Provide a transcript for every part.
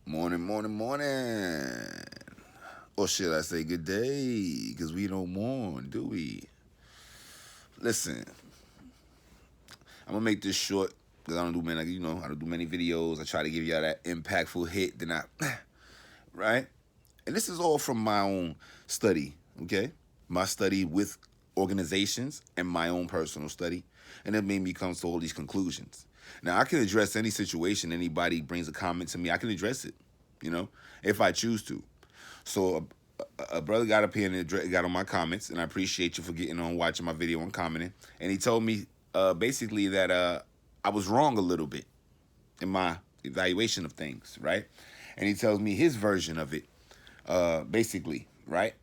Morning, morning, morning. Or should I say good day? Because we don't mourn, do we? Listen, I'm going to make this short because I don't do many, I don't do many videos. I try to give y'all that impactful hit. Then right? And this is all from my own study, okay? My study with organizations and my own personal study. And it made me come to all these conclusions. Now, I can address any situation. Anybody brings a comment to me, I can address it, if I choose to. So a brother got up here and got on my comments, and I appreciate you for getting on, watching my video, and commenting. And he told me basically that I was wrong a little bit in my evaluation of things, right? And he tells me his version of it, basically, right?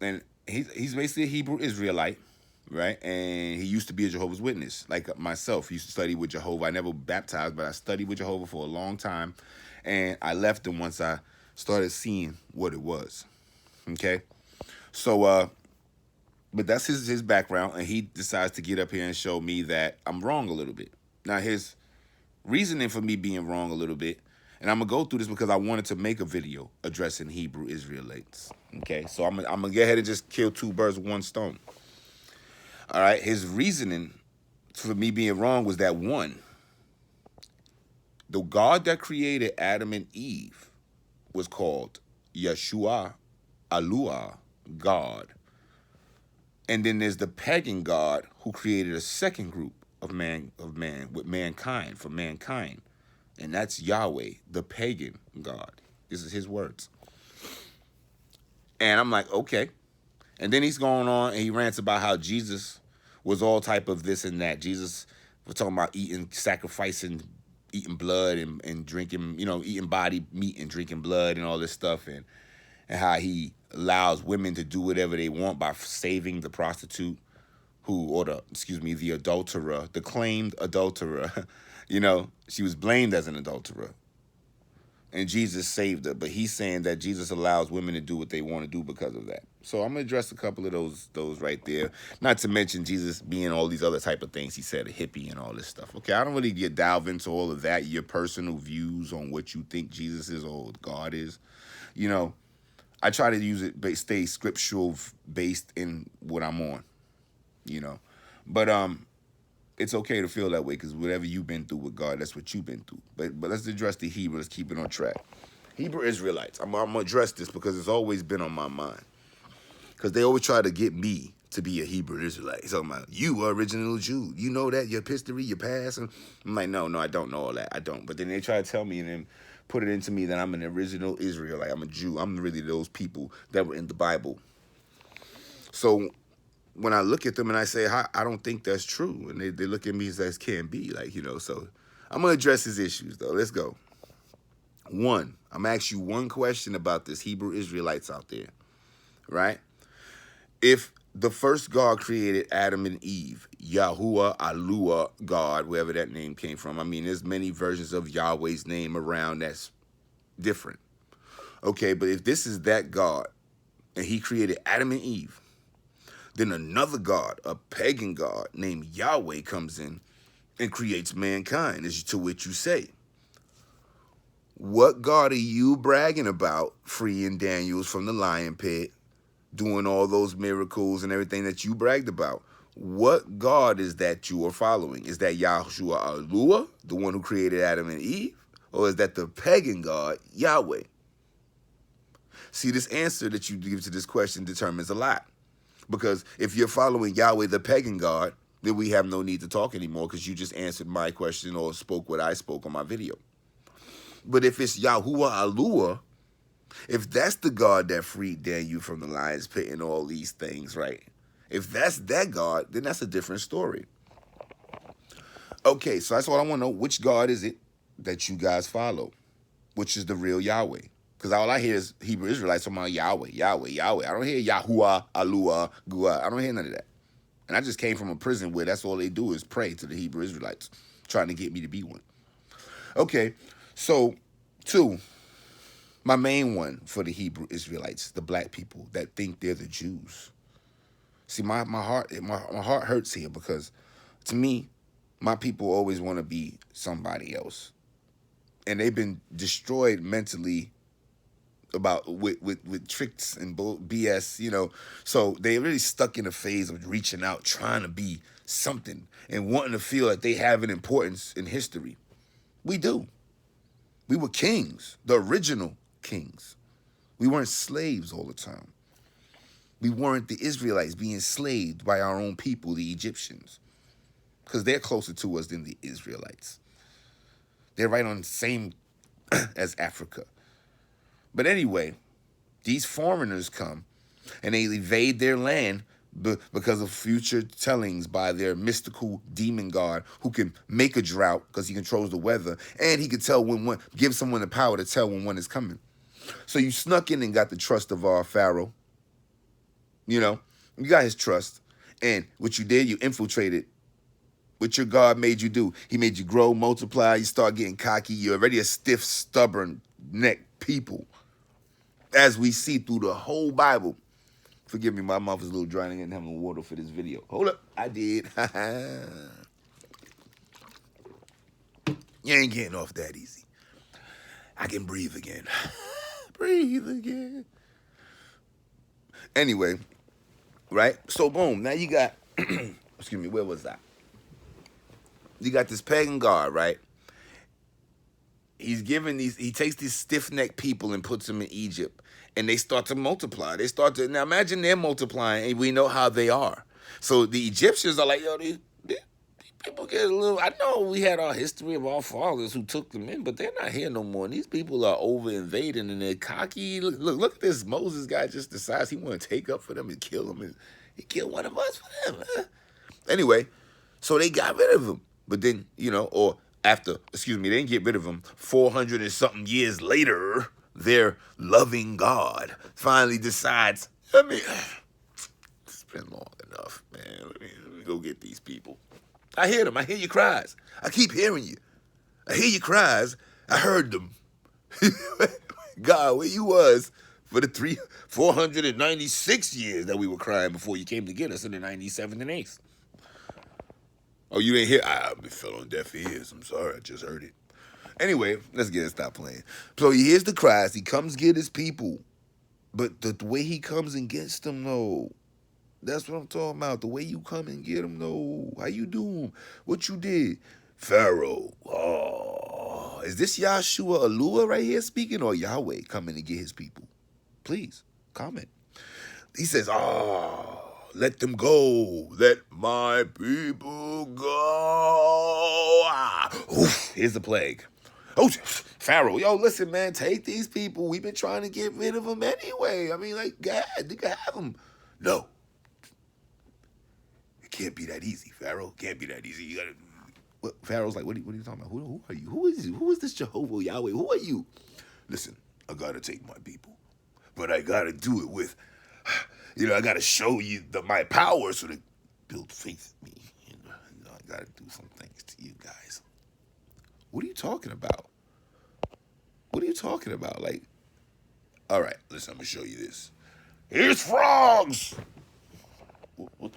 And he's basically a Hebrew Israelite, right? And he used to be a Jehovah's Witness, like myself. He used to study with Jehovah. I never baptized, but I studied with Jehovah for a long time, and I left him once I started seeing what it was. Okay, so but that's his background, and he decides to get up here and show me that I'm wrong a little bit. Now his reasoning for me being wrong a little bit, and I'm gonna go through this because I wanted to make a video addressing Hebrew Israelites. Okay, so I'm gonna go ahead and just kill two birds with one stone. All right, his reasoning for me being wrong was that one, the God that created Adam and Eve was called Yeshua, Alua, God. And then there's the pagan God who created a second group of man with mankind for mankind. And that's Yahweh, the pagan God. This is his words. And I'm like, okay. And then he's going on and he rants about how Jesus was all type of this and that. Jesus was talking about eating, sacrificing, eating blood and drinking, eating body meat and drinking blood and all this stuff. And how he allows women to do whatever they want by saving the prostitute the adulterer, the claimed adulterer. She was blamed as an adulterer. And Jesus saved her, but he's saying that Jesus allows women to do what they want to do because of that. So I'm gonna address a couple of those right there. Not to mention Jesus being all these other type of things. He said a hippie and all this stuff. Okay, I don't really get delve into all of that. Your personal views on what you think Jesus is or God is. I try to use it, stay scriptural based in what I'm on. But it's okay to feel that way because whatever you've been through with God, that's what you've been through. But let's address the Hebrew. Let's keep it on track. Hebrew Israelites. I'm gonna address this because it's always been on my mind. Because they always try to get me to be a Hebrew Israelite. He's talking about you are original Jew. You know that your history, your past. And I'm like, no, I don't know all that. I don't. But then they try to tell me and then put it into me that I'm an original Israelite. I'm a Jew. I'm really those people that were in the Bible. So when I look at them and I say, I don't think that's true. And they look at me and say, can't be. So I'm going to address his issues, though. Let's go. One, I'm going to ask you one question about this Hebrew Israelites out there, right? If the first God created Adam and Eve, Yahuwah, Alua, God, wherever that name came from. I mean, there's many versions of Yahweh's name around that's different. Okay, but if this is that God, and he created Adam and Eve, then another God, a pagan God named Yahweh, comes in and creates mankind, as to which you say. What God are you bragging about freeing Daniels from the lion pit, doing all those miracles and everything that you bragged about? What God is that you are following? Is that Yahushua Alua, the one who created Adam and Eve? Or is that the pagan God, Yahweh? See, this answer that you give to this question determines a lot. Because if you're following Yahweh, the pagan God, then we have no need to talk anymore because you just answered my question or spoke what I spoke on my video. But if it's Yahuwah Alua, if that's the God that freed Daniel from the lion's pit and all these things, right? If that's that God, then that's a different story. Okay, so that's what I want to know. Which God is it that you guys follow? Which is the real Yahweh? Because all I hear is Hebrew Israelites talking about Yahweh, Yahweh, Yahweh. I don't hear Yahuwah, Alua, Gua. I don't hear none of that. And I just came from a prison where that's all they do is pray to the Hebrew Israelites, trying to get me to be one. Okay, so two, my main one for the Hebrew Israelites, the black people that think they're the Jews. See, my heart hurts here because to me, my people always want to be somebody else. and they've been destroyed mentally about with tricks and BS, So they really stuck in a phase of reaching out, trying to be something, and wanting to feel like they have an importance in history. We do. We were kings, the original kings. We weren't slaves all the time. We weren't the Israelites being enslaved by our own people, the Egyptians, because they're closer to us than the Israelites. They're right on the same as Africa. But anyway, these foreigners come and they invade their land because of future tellings by their mystical demon god who can make a drought because he controls the weather, and he can tell give someone the power to tell when one is coming. So you snuck in and got the trust of our Pharaoh. You got his trust. And what you did, you infiltrated what your God made you do. He made you grow, multiply, you start getting cocky. You're already a stiff, stubborn neck people, as we see through the whole Bible. Forgive me, my mouth is a little dry and I didn't have no water for this video. Hold up, I did. You ain't getting off that easy. I can breathe again. Breathe again. Anyway, right? So boom, now you got, excuse me, where was that? You got this pagan god, right? He takes these stiff-necked people and puts them in Egypt, and they start to multiply. Now imagine they're multiplying, and we know how they are. So the Egyptians are like, yo, these people get a little, I know we had our history of our fathers who took them in, but they're not here no more. And these people are over-invading, and they're cocky. Look at this Moses guy just decides he want to take up for them and kill them. And he killed one of us for them. Anyway, so they got rid of him. But then, they didn't get rid of him. 400 and something years later, their loving God finally decides, it's been long enough, man. Let me go get these people. I hear them. I hear your cries. I keep hearing you. I hear your cries. I heard them. God, where you was for the 496 years that we were crying before you came to get us in the 97th and 8th. Oh, you didn't hear? I fell on deaf ears. I'm sorry. I just heard it. Anyway, let's stop playing. So he hears the cries. He comes get his people. But the way he comes and gets them, though, that's what I'm talking about. The way you come and get them, though. How you do? What you did? Pharaoh. Oh, is this Yahshua Alua right here speaking, or Yahweh coming to get his people? Please, comment. He says, let them go. Let my people go. Oof, here's the plague. Oh, Pharaoh, yo, listen, man, take these people. We've been trying to get rid of them anyway. I mean, God, you can have them. No. It can't be that easy, Pharaoh. Can't be that easy. You gotta. Pharaoh's like, what are you talking about? Who are you? Who is you? Who is this Jehovah Yahweh? Who are you? Listen, I gotta take my people, but I gotta do it with. I got to show you my power so to build faith in me. I got to do some things to you guys. What are you talking about? What are you talking about? All right, listen, I'm going to show you this. Here's frogs. What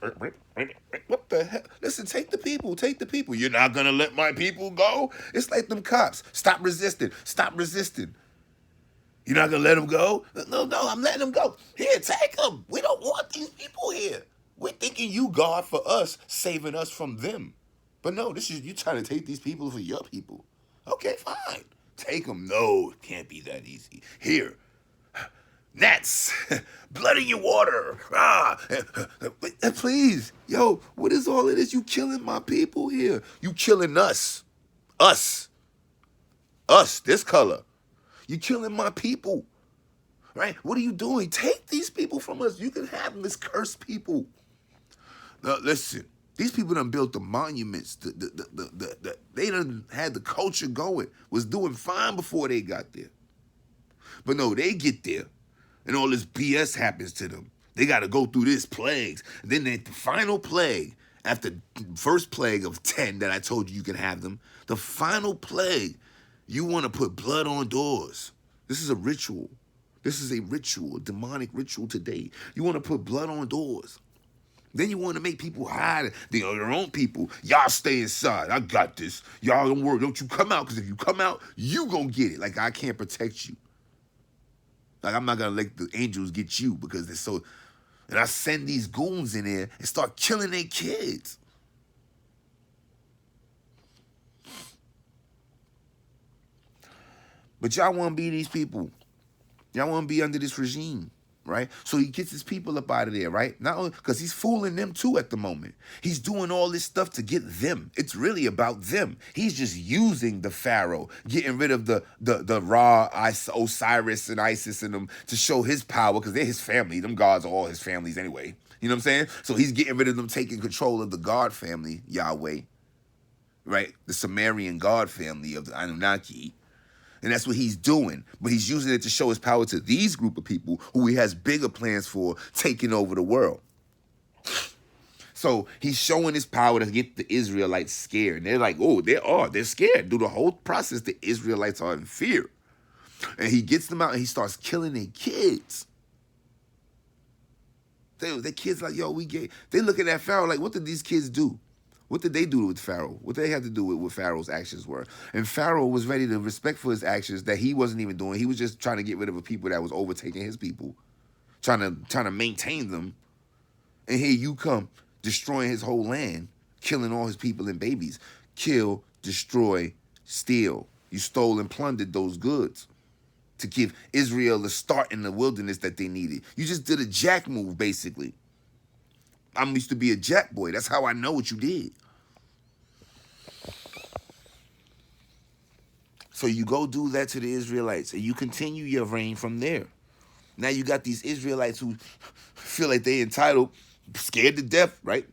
the hell? Listen, take the people. Take the people. You're not going to let my people go? It's like them cops. Stop resisting. Stop resisting. You're not going to let them go? No, I'm letting them go. Here, take them. We don't want these people here. We're thinking you God for us, saving us from them. But no, you trying to take these people for your people. Okay, fine. Take them. No, it can't be that easy. Here, gnats, blood in your water. Please. Yo, what is all of this? You killing my people here. You killing us. Us, this color. You killing my people, right? What are you doing? Take these people from us. You can have them as cursed people. Now, listen, these people done built the monuments. They done had the culture going, was doing fine before they got there. But no, they get there, and all this BS happens to them. They got to go through this plagues. And then the final plague, after the first plague of 10 that I told you can have them, the final plague, you want to put blood on doors. This is a ritual. This is a ritual, a demonic ritual today. You want to put blood on doors. Then you want to make people hide your own people. Y'all stay inside. I got this. Y'all don't worry. Don't you come out, because if you come out, you gonna get it. Like, I can't protect you. Like, I'm not gonna let the angels get you because they're so. And I send these goons in there and start killing their kids. But y'all want to be these people. Y'all want to be under this regime, right? So he gets his people up out of there, right? Not only because he's fooling them too at the moment. He's doing all this stuff to get them. It's really about them. He's just using the Pharaoh, getting rid of the Ra, Osiris, and Isis and them to show his power, because they're his family. Them gods are all his families anyway. You know what I'm saying? So he's getting rid of them, taking control of the god family, Yahweh, right? The Sumerian god family of the Anunnaki. And that's what he's doing. But he's using it to show his power to these group of people who he has bigger plans for taking over the world. So he's showing his power to get the Israelites scared. And they're like, oh, they're scared. Through the whole process, the Israelites are in fear. And he gets them out and he starts killing their kids. Their kids like, yo, we gay. They looking at Pharaoh like, what did these kids do? What did they do with Pharaoh? What did they have to do with what Pharaoh's actions were? And Pharaoh was ready to respect for his actions that he wasn't even doing. He was just trying to get rid of a people that was overtaking his people, trying to maintain them. And here you come, destroying his whole land, killing all his people and babies. Kill, destroy, steal. You stole and plundered those goods to give Israel the start in the wilderness that they needed. You just did a jack move, basically. I used to be a jack boy. That's how I know what you did. So you go do that to the Israelites, and you continue your reign from there. Now you got these Israelites who feel like they entitled, scared to death, right?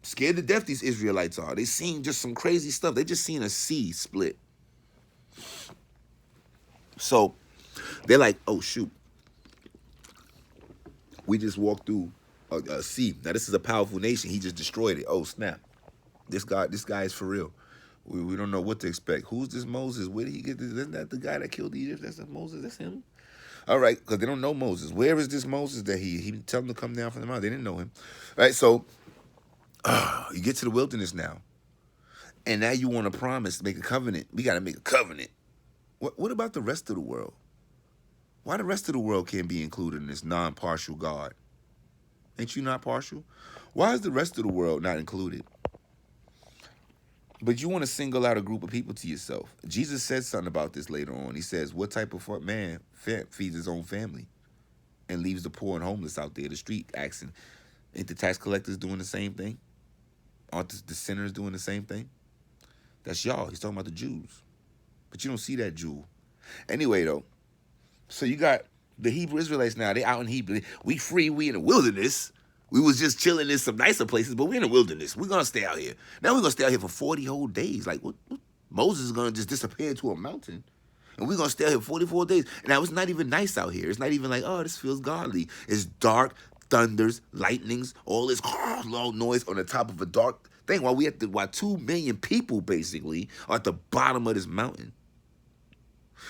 Scared to death these Israelites are. They seen just some crazy stuff. They just seen a sea split. So they're like, oh, shoot. We just walked through a sea. Now, this is a powerful nation. He just destroyed it. Oh, snap. This guy is for real. We don't know what to expect. Who's this Moses? Where did he get this? Isn't that the guy that killed Egypt? That's Moses. That's him. All right, because they don't know Moses. Where is this Moses that he tell them to come down from the mountain? They didn't know him. All right, so you get to the wilderness now. And now you want to promise, make a covenant. We got to make a covenant. What about the rest of the world? Why the rest of the world can't be included in this non-partial God? Ain't you not partial? Why is the rest of the world not included? But you want to single out a group of people to yourself. Jesus says something about this later on. He says, what type of man feeds his own family and leaves the poor and homeless out there in the street asking, ain't the tax collectors doing the same thing? Aren't the sinners doing the same thing? That's y'all. He's talking about the Jews. But you don't see that Jew. Anyway, though, so you got the Hebrew Israelites now. They out in Hebrew. We free. We in the wilderness. We was just chilling in some nicer places, but we're in the wilderness. We're going to stay out here. Now we're going to stay out here for 40 whole days. Like, what? Moses is going to just disappear into a mountain. And we're going to stay out here 44 days. Now, it's not even nice out here. It's not even like, oh, this feels godly. It's dark, thunders, lightnings, all this loud noise on the top of a dark thing. While 2 million people, basically, are at the bottom of this mountain.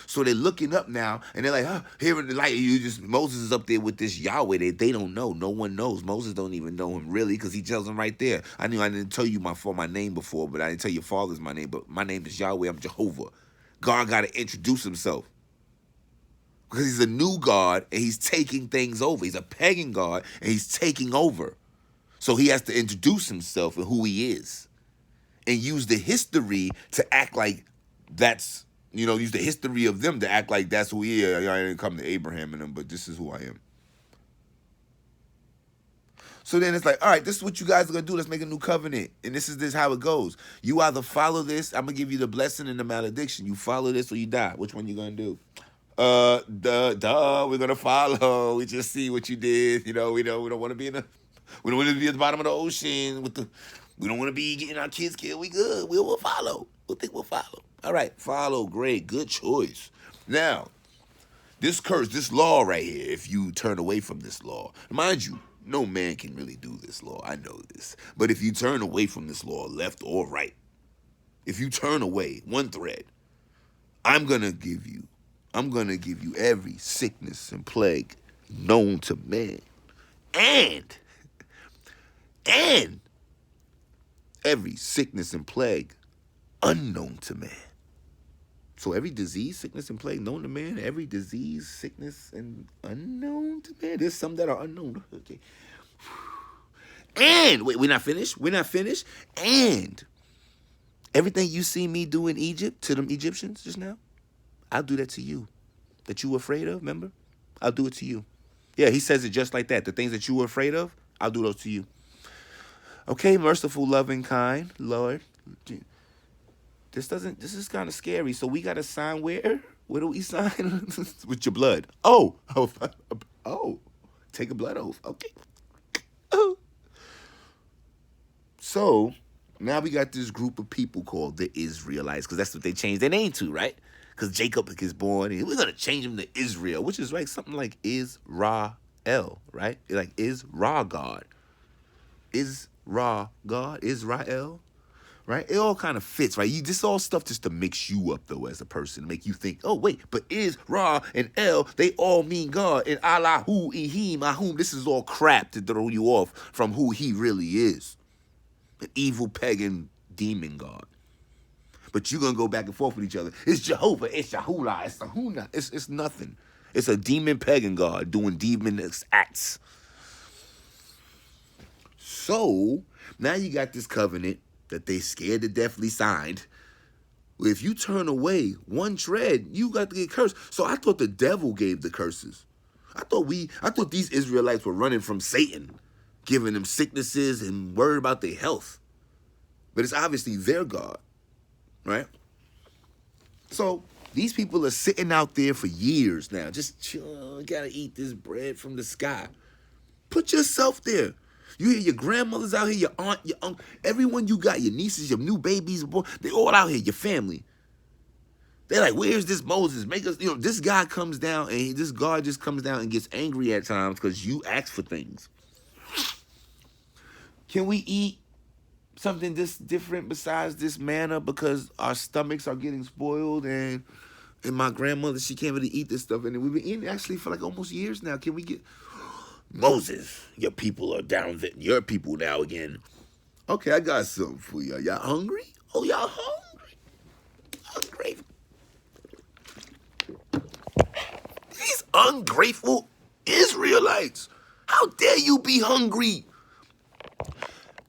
So they're looking up now, and they're like, oh, here in the light, Moses is up there with this Yahweh. They don't know. No one knows. Moses don't even know him really, because he tells them right there. I knew I didn't tell you my name before, but I didn't tell your father's my name. But my name is Yahweh. I'm Jehovah. God got to introduce himself. Because he's a new God, and he's taking things over. He's a pagan God, and he's taking over. So he has to introduce himself and who he is. And use the history to act like that's... use the history of them to act like that's who he is. I didn't come to Abraham and them, but this is who I am. So then it's like, all right, this is what you guys are going to do. Let's make a new covenant. And this is how it goes. You either follow this. I'm going to give you the blessing and the malediction. You follow this or you die. Which one you going to do? We're going to follow. We just see what you did. We don't want to be we don't want to be at the bottom of the ocean we don't want to be getting our kids killed. We good. We will follow. We'll follow. All right, follow, great, good choice. Now, this curse, this law right here, if you turn away from this law, mind you, no man can really do this law, I know this. But if you turn away from this law, left or right, if you turn away one thread, I'm going to give you every sickness and plague known to man. And and every sickness and plague unknown to man. So every disease, sickness, and plague known to man, every disease, sickness, and unknown to man. There's some that are unknown. Okay. And wait, we're not finished. We're not finished. And everything you see me do in Egypt to them Egyptians just now, I'll do that to you. That you were afraid of, remember? I'll do it to you. Yeah, he says it just like that. The things that you were afraid of, I'll do those to you. Okay, merciful, loving, kind, Lord. This is kind of scary. So we got to sign where? Where do we sign? With your blood. Oh, take a blood oath. Okay. Oh. So now we got this group of people called the Israelites, because that's what they changed their name to, right? Because Jacob is born, and we're going to change him to Israel, which is like something like Israel, right? Like Is-Ra God. Is-Ra God, Israel, right? It all kind of fits, right? This all stuff just to mix you up, though, as a person, make you think, oh, wait, but Is-Ra and El, they all mean God, and Allahu, Ehim, Ahum, this is all crap to throw you off from who he really is. An evil pagan demon god. But you're going to go back and forth with each other. It's Jehovah, it's Yahuwah, it's Sahuna. It's nothing. It's a demon pagan god doing demon acts. So, now you got this covenant that they scared to deathly signed. If you turn away one tread, you got to get cursed. So I thought the devil gave the curses. I thought these Israelites were running from Satan, giving them sicknesses and worried about their health. But it's obviously their God, right? So these people are sitting out there for years now, just chill, gotta eat this bread from the sky. Put yourself there. You hear your grandmother's out here, your aunt, your uncle, everyone you got, your nieces, your new babies, they all out here, your family. They're like, where's this Moses? Make us, this guy comes down, and this God just comes down and gets angry at times because you ask for things. Can we eat something this different besides this manna because our stomachs are getting spoiled, and my grandmother, she can't really eat this stuff, and we've been eating actually for like almost years now. Can we get Moses? Your people are down there. Your people now again. Okay, I got something for y'all. Y'all hungry? Oh, y'all hungry? Ungrateful. These ungrateful Israelites. How dare you be hungry?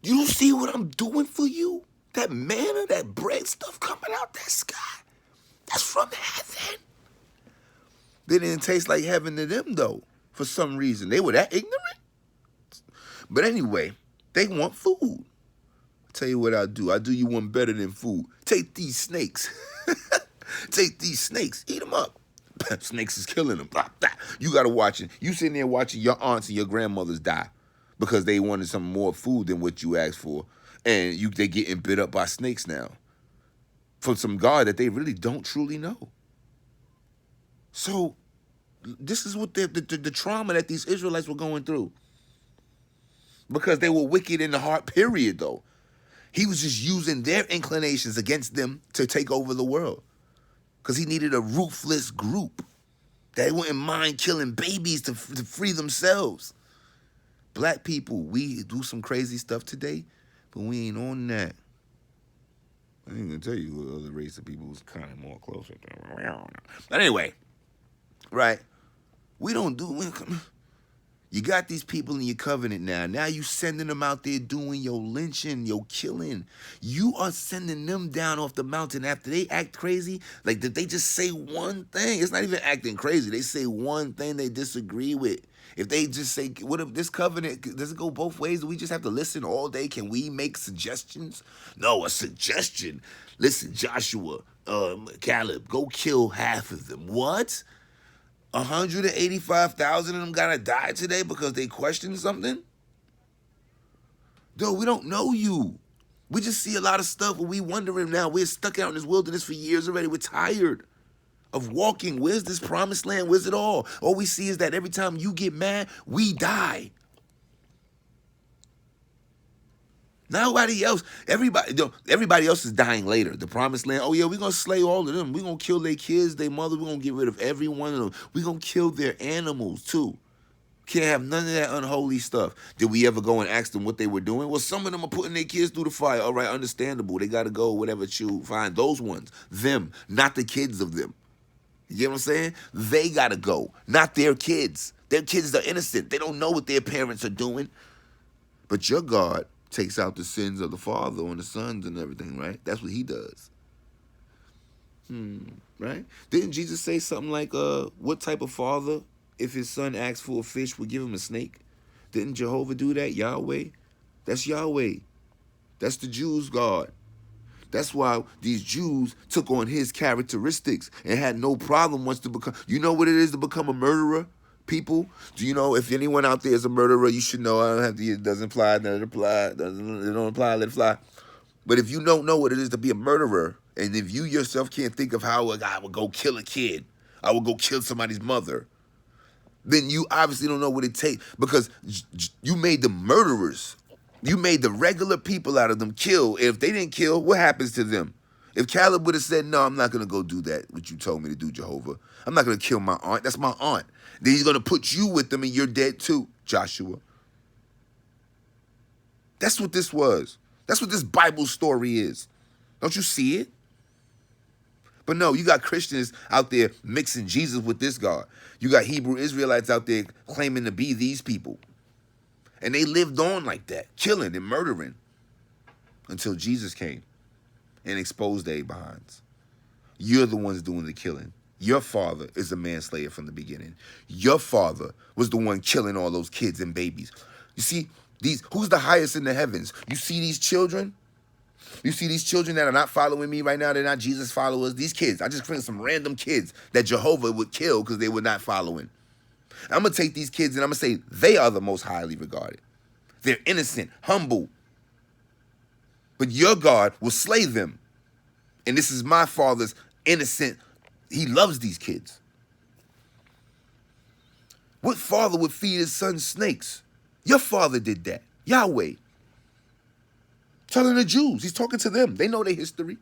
You see what I'm doing for you? That manna, that bread stuff coming out that sky, that's from heaven. They didn't taste like heaven to them, though, for some reason. They were that ignorant. But anyway, they want food. I'll tell you what I'll do. I'll do you one better than food. Take these snakes. Take these snakes. Eat them up. Snakes is killing them. You got to watch it. You sitting there watching your aunts and your grandmothers die because they wanted some more food than what you asked for. And they getting bit up by snakes now from some God that they really don't truly know. So this is what the trauma that these Israelites were going through. Because they were wicked in the heart, period, though. He was just using their inclinations against them to take over the world. Because he needed a ruthless group that wouldn't mind killing babies to free themselves. Black people, we do some crazy stuff today, but we ain't on that. I ain't gonna tell you what other race of people was kind of more closer to. But anyway, right? We don't do. You got these people in your covenant now. Now you sending them out there doing your lynching, your killing. You are sending them down off the mountain after they act crazy. Like, did they just say one thing? It's not even acting crazy. They say one thing they disagree with. If they just say, what if this covenant, does it go both ways? Do we just have to listen all day? Can we make suggestions? No, a suggestion. Listen, Joshua, Caleb, go kill half of them. What? 185,000 of them gotta die today because they questioned something? Dude, we don't know you. We just see a lot of stuff and we wondering now. We're stuck out in this wilderness for years already. We're tired of walking. Where's this promised land? Where's it all? All we see is that every time you get mad, we die. Nobody else, everybody else is dying later. The promised land, oh yeah, we're going to slay all of them. We're going to kill their kids, their mother. We're going to get rid of every one of them. We're going to kill their animals too. Can't have none of that unholy stuff. Did we ever go and ask them what they were doing? Well, some of them are putting their kids through the fire. All right, understandable. They got to go, whatever, shoot, fine. Those ones, them, not the kids of them. You get what I'm saying? They got to go, not their kids. Their kids are innocent. They don't know what their parents are doing. But your God takes out the sins of the father on the sons and everything, right? That's what he does. Right? Didn't Jesus say something like, what type of father, if his son asks for a fish, would give him a snake? Didn't Jehovah do that? Yahweh? That's Yahweh. That's the Jews' God. That's why these Jews took on his characteristics and had no problem once to become. You know what it is to become a murderer, people? Do you know if anyone out there is a murderer, you should know. I don't have to, it doesn't apply, doesn't apply, it don't apply, let it fly. But if you don't know what it is to be a murderer, and if you yourself can't think of how a guy would go kill a kid, I would go kill somebody's mother, then you obviously don't know what it takes, because you made them murderers. You made the regular people out of them kill. If they didn't kill, what happens to them? If Caleb would have said, no, I'm not going to go do that, what you told me to do, Jehovah. I'm not going to kill my aunt. That's my aunt. Then he's going to put you with them and you're dead too, Joshua. That's what this was. That's what this Bible story is. Don't you see it? But no, you got Christians out there mixing Jesus with this God. You got Hebrew Israelites out there claiming to be these people. And they lived on like that, killing and murdering, until Jesus came and exposed their behinds. You're the ones doing the killing. Your father is a manslayer from the beginning. Your father was the one killing all those kids and babies. You see, who's the highest in the heavens? You see these children? You see these children that are not following me right now? They're not Jesus followers. These kids, I just bring some random kids that Jehovah would kill because they were not following. I'm going to take these kids and I'm going to say they are the most highly regarded. They're innocent, humble. But your God will slay them. And this is my father's innocent. He loves these kids. What father would feed his son snakes? Your father did that. Yahweh. Telling the Jews. He's talking to them. They know their history.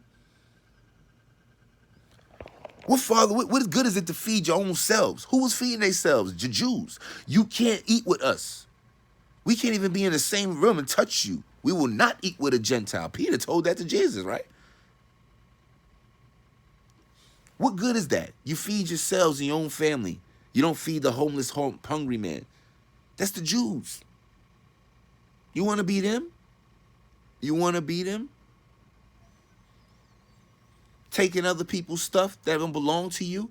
What father, what good is it to feed your own selves? Who was feeding themselves? The Jews. You can't eat with us. We can't even be in the same room and touch you. We will not eat with a Gentile. Peter told that to Jesus, right? What good is that? You feed yourselves and your own family. You don't feed the homeless, hungry man. That's the Jews. You want to be them? You want to be them? Taking other people's stuff that don't belong to you,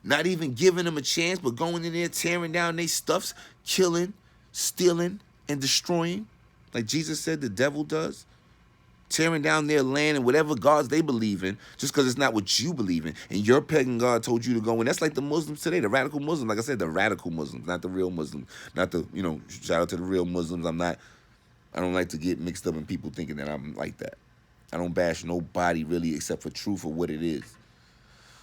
not even giving them a chance, but going in there, tearing down their stuffs, killing, stealing, and destroying, like Jesus said the devil does, tearing down their land and whatever gods they believe in, just because it's not what you believe in, and your pagan God told you to go in. That's like the Muslims today, the radical Muslims. Like I said, the radical Muslims, not the real Muslims, not the, shout out to the real Muslims. I don't like to get mixed up in people thinking that I'm like that. I don't bash nobody really except for truth or what it is.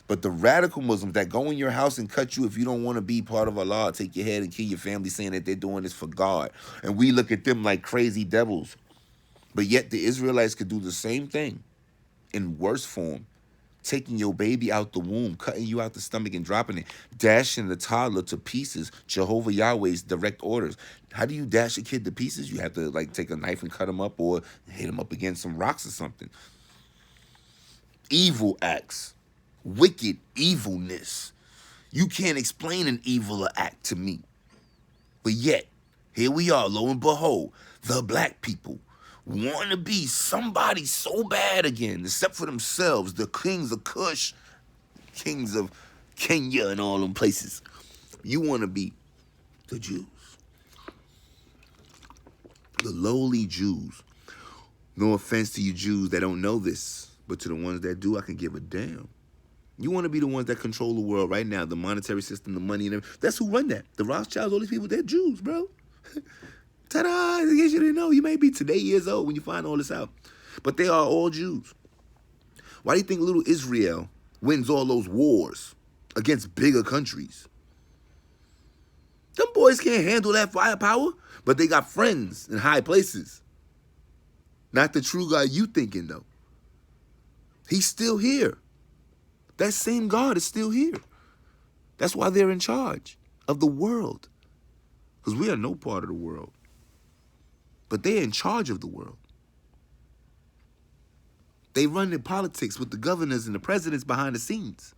But the radical Muslims that go in your house and cut you if you don't want to be part of Allah, take your head and kill your family, saying that they're doing this for God. And we look at them like crazy devils. But yet the Israelites could do the same thing in worse form. Taking your baby out the womb, cutting you out the stomach and dropping it, dashing the toddler to pieces, Jehovah Yahweh's direct orders. How do you dash a kid to pieces? You have to take a knife and cut him up or hit him up against some rocks or something. Evil acts, wicked evilness. You can't explain an eviler act to me. But yet, here we are, lo and behold, the black people want to be somebody so bad again, except for themselves, the kings of Kush, kings of Kenya and all them places. You want to be the Jews. The lowly Jews. No offense to you Jews that don't know this, but to the ones that do, I can give a damn. You want to be the ones that control the world right now, the monetary system, the money, and everything. That's who run that. The Rothschilds, all these people, they're Jews, bro. Ta-da! In case you didn't know, you may be today years old when you find all this out. But they are all Jews. Why do you think little Israel wins all those wars against bigger countries? Them boys can't handle that firepower, but they got friends in high places. Not the true God you thinking, though. He's still here. That same God is still here. That's why they're in charge of the world. Because we are no part of the world. But they're in charge of the world. They run the politics with the governors and the presidents behind the scenes.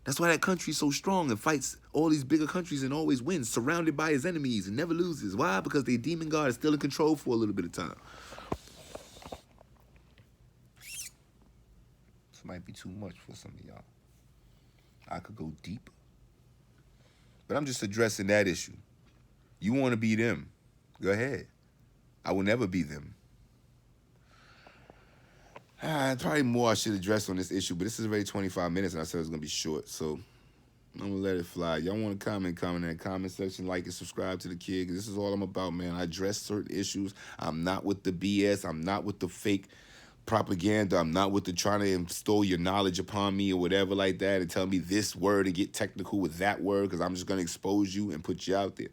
That's why that country's so strong and fights all these bigger countries and always wins, surrounded by his enemies and never loses. Why? Because their demon god is still in control for a little bit of time. This might be too much for some of y'all. I could go deeper. But I'm just addressing that issue. You want to be them, go ahead. I will never be them. Probably more I should address on this issue, but this is already 25 minutes, and I said it was going to be short, so I'm going to let it fly. Y'all want to comment in the comment section, like and subscribe to the kid, because this is all I'm about, man. I address certain issues. I'm not with the BS. I'm not with the fake propaganda. I'm not with the trying to install your knowledge upon me or whatever like that and tell me this word and get technical with that word, because I'm just going to expose you and put you out there.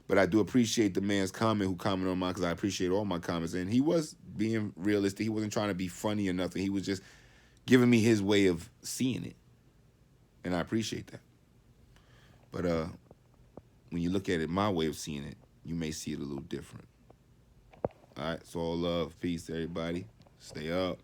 But I do appreciate the man's comment who commented on mine, because I appreciate all my comments. And he was being realistic. He wasn't trying to be funny or nothing. He was just giving me his way of seeing it. And I appreciate that. But when you look at it my way of seeing it, you may see it a little different. All right, so all love. Peace, everybody. Stay up.